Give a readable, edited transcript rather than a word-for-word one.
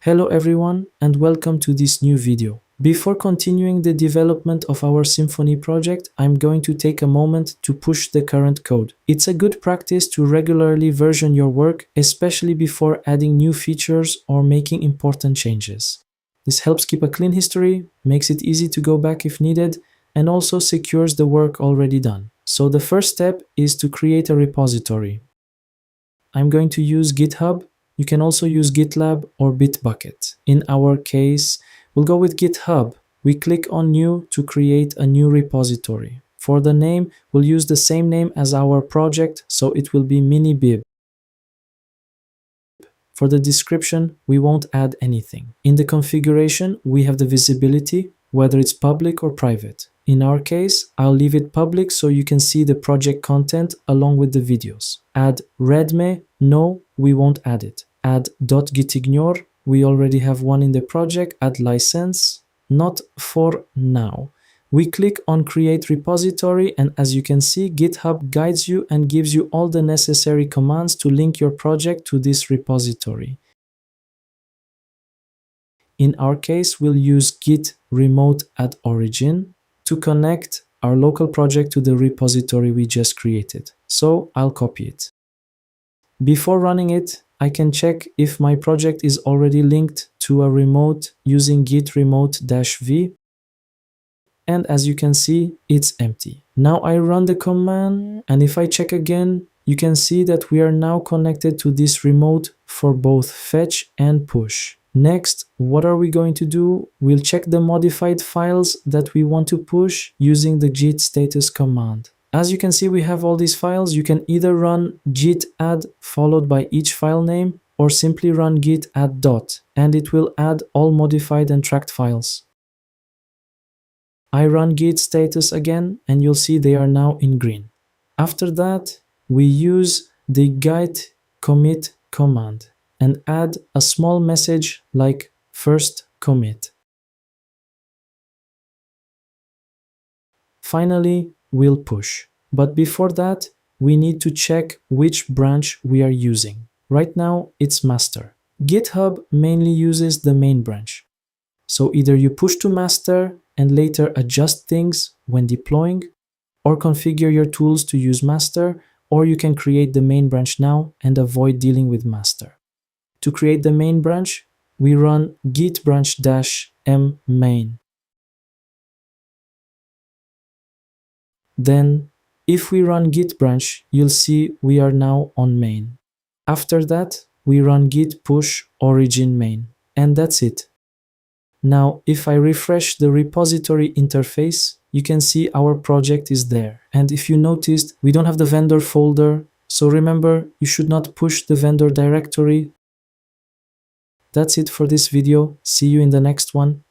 Hello everyone and welcome to this new video. Before continuing the development of our Symfony project, I'm going to take a moment to push the current code. It's a good practice to regularly version your work, especially before adding new features or making important changes. This helps keep a clean history, makes it easy to go back if needed, and also secures the work already done. So the first step is to create a repository. I'm going to use GitHub. You can also use GitLab or Bitbucket. In our case, we'll go with GitHub. We click on New to create a new repository. For the name, we'll use the same name as our project, so it will be minibib. For the description, we won't add anything. In the configuration, we have the visibility, whether it's public or private. In our case, I'll leave it public so you can see the project content along with the videos. Add readme, no, we won't add it. Add .gitignore, we already have one in the project. Add license, not for now. We click on create repository, and as you can see, GitHub guides you and gives you all the necessary commands to link your project to this repository. In our case, we'll use git remote at origin to connect our local project to the repository we just created. So I'll copy it. Before running it, I can check if my project is already linked to a remote using git remote-v. And as you can see, it's empty. Now I run the command, and if I check again, you can see that we are now connected to this remote for both fetch and push. Next, what are we going to do? We'll check the modified files that we want to push using the git status command. As you can see, we have all these files. You can either run git add followed by each file name, or simply run git add dot, and it will add all modified and tracked files. I run git status again, and you'll see they are now in green. After that, we use the git commit command and add a small message like first commit. Finally, we'll push. But before that, we need to check which branch we are using. Right now, it's master. GitHub mainly uses the main branch. So either you push to master and later adjust things when deploying, or configure your tools to use master, or you can create the main branch now and avoid dealing with master. To create the main branch, we run git branch -m main. Then, if we run git branch, you'll see we are now on main. After that, we run git push origin main, and that's it. Now, if I refresh the repository interface, you can see our project is there. And if you noticed, we don't have the vendor folder, so remember, you should not push the vendor directory. That's it for this video. See you in the next one.